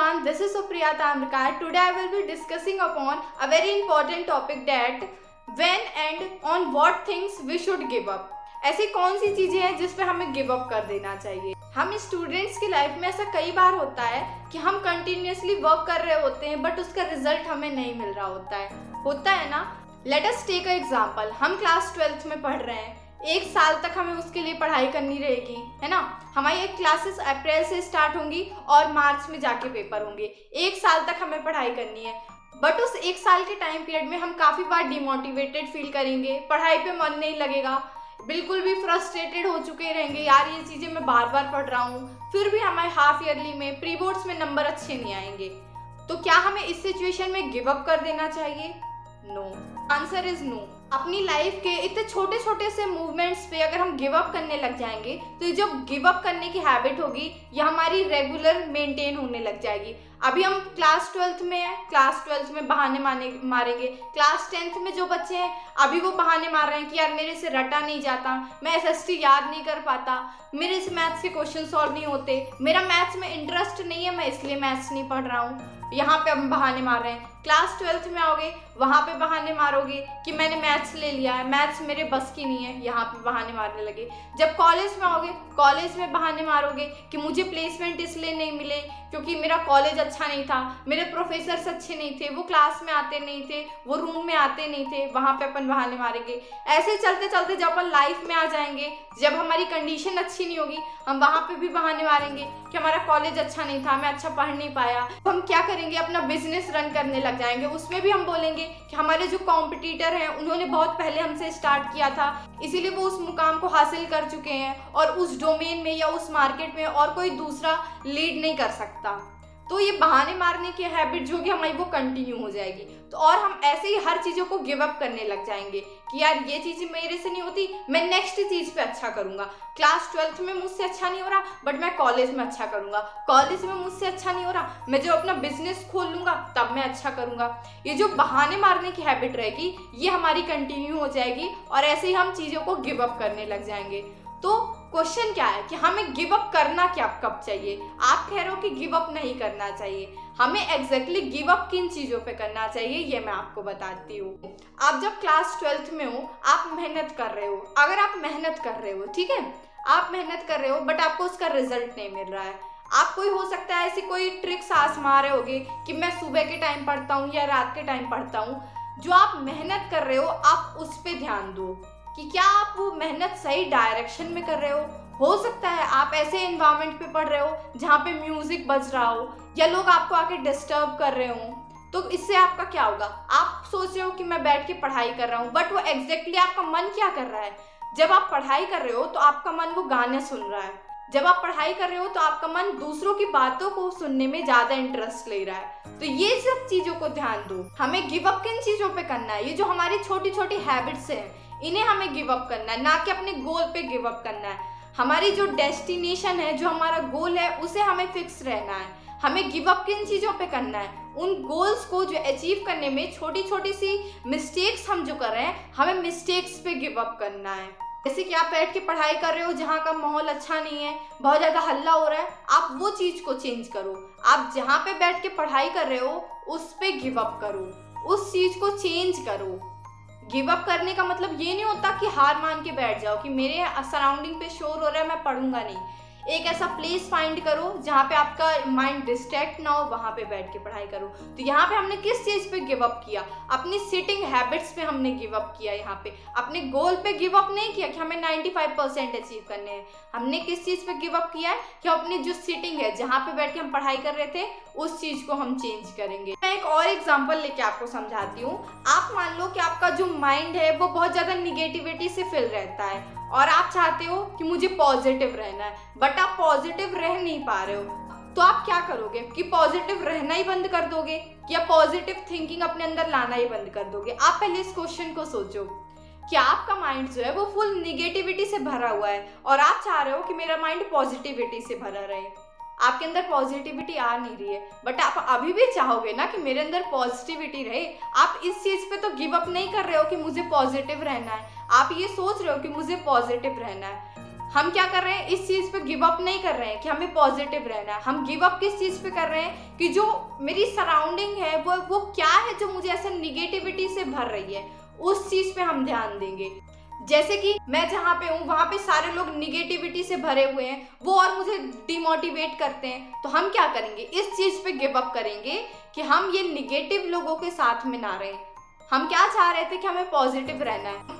everyone, this is Supriya Tamrakar. Today I will be discussing upon a very important topic that when and on what things we should give up. ऐसी कौन सी चीज़ें हैं जिस पे हमें give up कर देना चाहिए। हम स्टूडेंट्स की लाइफ में ऐसा कई बार होता है कि हम कंटिन्यूसली वर्क कर रहे होते हैं बट उसका रिजल्ट हमें नहीं मिल रहा होता है ना। Let us take a example. हम क्लास 12th में पढ़ रहे हैं, 1 साल तक हमें उसके लिए पढ़ाई करनी रहेगी, है ना। हमारी क्लासेस अप्रैल से स्टार्ट होंगी और मार्च में जाके पेपर होंगे। 1 साल तक हमें पढ़ाई करनी है बट उस 1 साल के टाइम पीरियड में हम काफ़ी बार डिमोटिवेटेड फील करेंगे, पढ़ाई पे मन नहीं लगेगा, बिल्कुल भी फ्रस्ट्रेटेड हो चुके रहेंगे, यार ये चीज़ें मैं बार बार पढ़ रहा हूँ। फिर भी हमारे हाफ ईयरली में प्री बोर्ड्स में नंबर अच्छे नहीं आएंगे। तो क्या हमें इस सिचुएशन में गिव अप कर देना चाहिए? No, answer is no. अपनी लाइफ के इतने छोटे छोटे से मूवमेंट्स पे अगर हम गिव अप करने लग जाएंगे तो ये जो गिव अप करने की हैबिट होगी ये हमारी रेगुलर मेंटेन होने लग जाएगी। अभी हम क्लास 12th में हैं, क्लास 12th में बहाने मारेंगे। क्लास 10th में जो बच्चे हैं अभी वो बहाने मार रहे हैं कि यार मेरे से रटा नहीं जाता, मैं एसएसटी याद नहीं कर पाता, मेरे से मैथ्स के क्वेश्चन सॉल्व नहीं होते, मेरा मैथ्स में इंटरेस्ट नहीं है, मैं इसलिए मैथ्स नहीं पढ़ रहा हूँ। यहाँ पे हम बहाने मार रहे हैं। क्लास 12th में आओगे वहाँ पे बहाने मारोगे कि मैंने मैथ्स ले लिया है, मैथ्स मेरे बस की नहीं है, यहाँ पे बहाने मारने लगे। जब कॉलेज में आओगे कॉलेज में बहाने मारोगे कि मुझे प्लेसमेंट इसलिए नहीं मिले क्योंकि मेरा कॉलेज अच्छा नहीं था, मेरे प्रोफेसर्स अच्छे नहीं थे, वो क्लास में आते नहीं थे, वो रूम में आते नहीं थे, वहाँ पे अपन बहाने मारेंगे। ऐसे चलते चलते जब अपन लाइफ में आ जाएंगे, जब हमारी कंडीशन अच्छी नहीं होगी हम वहाँ पे भी बहाने मारेंगे कि हमारा कॉलेज अच्छा नहीं था, मैं अच्छा पढ़ नहीं पाया। तो हम क्या करेंगे, अपना बिजनेस रन करने लग जाएंगे। उसमें भी हम बोलेंगे कि हमारे जो कॉम्पिटिटर हैं उन्होंने बहुत पहले हमसे स्टार्ट किया था, इसीलिए वो उस मुकाम को हासिल कर चुके हैं और उस डोमेन में या उस मार्केट में और कोई दूसरा लीड नहीं कर सकता। तो ये बहाने मारने की हैबिट जो कि हमारी वो कंटिन्यू हो जाएगी। तो और हम ऐसे ही हर चीज़ों को गिव अप करने लग जाएंगे कि यार ये चीज़ मेरे से नहीं होती, मैं नेक्स्ट चीज़ पे अच्छा करूँगा। क्लास 12th में मुझसे अच्छा नहीं हो रहा बट मैं कॉलेज में अच्छा करूँगा, कॉलेज में मुझसे अच्छा नहीं हो रहा, मैं जो अपना बिजनेस खोल लूँगा तब मैं अच्छा करूँगा। ये जो बहाने मारने की हैबिट रहेगी ये हमारी कंटिन्यू हो जाएगी और ऐसे ही हम चीज़ों को गिव अप करने लग जाएंगे। तो क्वेश्चन क्या है कि हमें गिव अप करना क्या कब चाहिए? आप कह रहे हो कि गिव अप नहीं करना चाहिए, हमें एग्जैक्टली गिव अप किन चीज़ों पे करना चाहिए ये मैं आपको बताती हूँ। आप जब क्लास 12th में हो, आप मेहनत कर रहे हो, अगर आप मेहनत कर रहे हो, ठीक है, आप मेहनत कर रहे हो बट आपको उसका रिजल्ट नहीं मिल रहा है। आप कोई हो सकता है ऐसी कोई ट्रिक्स आजमा रहे होगे कि मैं सुबह के टाइम पढ़ता हूँ या रात के टाइम पढ़ता हूँ। जो आप मेहनत कर रहे हो आप उस पर ध्यान दो कि क्या आप वो मेहनत सही डायरेक्शन में कर रहे हो सकता है आप ऐसे एनवायरनमेंट पे पढ़ रहे हो जहाँ पे म्यूजिक बज रहा हो या लोग आपको आके डिस्टर्ब कर रहे हो, तो इससे आपका क्या होगा? आप सोच रहे हो कि मैं बैठ के पढ़ाई कर रहा हूँ बट वो एग्जैक्टली आपका मन क्या कर रहा है? जब आप पढ़ाई कर रहे हो तो आपका मन वो गाने सुन रहा है, जब आप पढ़ाई कर रहे हो तो आपका मन दूसरों की बातों को सुनने में ज्यादा इंटरेस्ट ले रहा है। तो ये सब चीजों को ध्यान दो। हमें गिव अप किन चीजों पे करना है? ये जो हमारी छोटी छोटी हैबिट्स हैं इन्हें हमें गिव अप करना है, ना कि अपने गोल पे गिव अप करना है। हमारी जो डेस्टिनेशन है, जो हमारा गोल है, उसे हमें फिक्स रहना है। हमें गिव अप किन चीज़ों पे करना है? उन गोल्स को जो अचीव करने में छोटी छोटी सी मिस्टेक्स हम जो कर रहे हैं, हमें मिस्टेक्स पे गिव अप करना है। जैसे कि आप बैठ के पढ़ाई कर रहे हो जहाँ का माहौल अच्छा नहीं है, बहुत ज़्यादा हल्ला हो रहा है, आप वो चीज़ को चेंज करो। आप जहाँ पे बैठ के पढ़ाई कर रहे हो उस पे गिव अप करो, उस चीज़ को चेंज करो। गिव अप करने का मतलब ये नहीं होता कि हार मान के बैठ जाओ कि मेरे सराउंडिंग पे शोर हो रहा है मैं पढ़ूंगा नहीं। एक ऐसा प्लेस फाइंड करो जहाँ पे आपका माइंड डिस्ट्रैक्ट ना हो, वहाँ पे बैठ के पढ़ाई करो। तो यहाँ पे हमने किस चीज़ पे गिव अप किया? अपनी सिटिंग हैबिट्स पे हमने गिव अप किया। यहाँ पे अपने गोल पे गिव अप नहीं किया कि हमें 95% अचीव करने हैं। हमने किस चीज़ पे गिव अप किया है कि अपनी जो सिटिंग है, जहाँ पे बैठ के हम पढ़ाई कर रहे थे, उस चीज़ को हम चेंज करेंगे। मैं एक और एग्जाम्पल लेके आपको समझाती हूँ। आप मान लो कि आपका जो माइंड है वो बहुत ज़्यादा निगेटिविटी से फिल रहता है और आप चाहते हो कि मुझे पॉजिटिव रहना है बट आप पॉजिटिव रह नहीं पा रहे हो। तो आप क्या करोगे कि पॉजिटिव रहना ही बंद कर दोगे या पॉजिटिव थिंकिंग अपने अंदर लाना ही बंद कर दोगे? आप पहले इस क्वेश्चन को सोचो कि आपका माइंड जो है वो फुल निगेटिविटी से भरा हुआ है और आप चाह रहे हो कि मेरा माइंड पॉजिटिविटी से भरा रहे। आपके अंदर पॉजिटिविटी आ नहीं रही है बट आप अभी भी चाहोगे ना कि मेरे अंदर पॉजिटिविटी रहे। आप इस चीज़ पे तो गिव अप नहीं कर रहे हो कि मुझे पॉजिटिव रहना है, आप ये सोच रहे हो कि मुझे पॉजिटिव रहना है। हम क्या कर रहे हैं, इस चीज़ पे गिव अप नहीं कर रहे हैं कि हमें पॉजिटिव रहना है। हम गिव अप किस चीज़ पे कर रहे हैं कि जो मेरी सराउंडिंग है वो क्या है जो मुझे ऐसे निगेटिविटी से भर रही है, उस चीज़ पे हम ध्यान देंगे। जैसे कि मैं जहाँ पे हूँ वहाँ पे सारे लोग निगेटिविटी से भरे हुए हैं, वो और मुझे डिमोटिवेट करते हैं, तो हम क्या करेंगे, इस चीज़ पे गिव अप करेंगे कि हम ये निगेटिव लोगों के साथ में ना रहें। हम क्या चाह रहे थे कि हमें पॉजिटिव रहना है,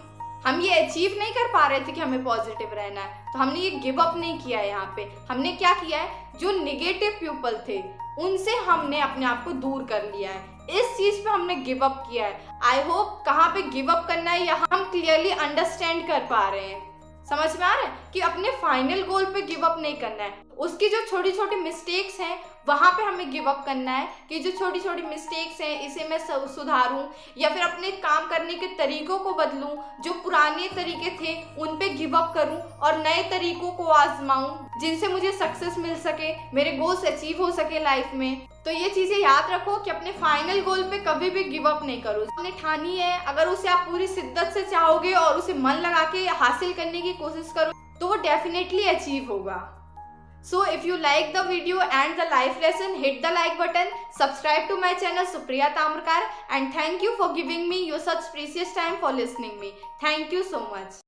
हम ये अचीव नहीं कर पा रहे थे कि हमें पॉजिटिव रहना है, तो हमने ये गिव अप नहीं किया है। यहाँ पे हमने क्या किया है, जो निगेटिव पीपल थे उनसे हमने अपने आप को दूर कर लिया है, इस चीज पे हमने गिव अप किया है। आई होप कहाँ पे गिव अप करना है यहाँ हम क्लियरली अंडरस्टैंड कर पा रहे हैं, समझ में आ रहा है कि अपने फाइनल गोल पे गिव अप नहीं करना है, उसकी जो छोटी छोटी मिस्टेक्स हैं वहाँ पे हमें गिव अप करना है कि जो छोटी छोटी मिस्टेक्स हैं इसे मैं सुधारूं या फिर अपने काम करने के तरीकों को बदलूं, जो पुराने तरीके थे उन पे गिव अप करूं और नए तरीकों को आजमाऊं जिनसे मुझे सक्सेस मिल सके, मेरे गोल्स अचीव हो सके लाइफ में। तो ये चीज़ें याद रखो कि अपने फाइनल गोल पे कभी भी गिव अप नहीं करो। आपने ठानी है, अगर उसे आप पूरी शिद्दत से चाहोगे और उसे मन लगा के हासिल करने की कोशिश करो तो वो डेफिनेटली अचीव होगा। So if you like the video and the life lesson, hit the like button, subscribe to my channel Supriya Tamrakar, and thank you for giving me your such precious time for listening me. Thank you so much.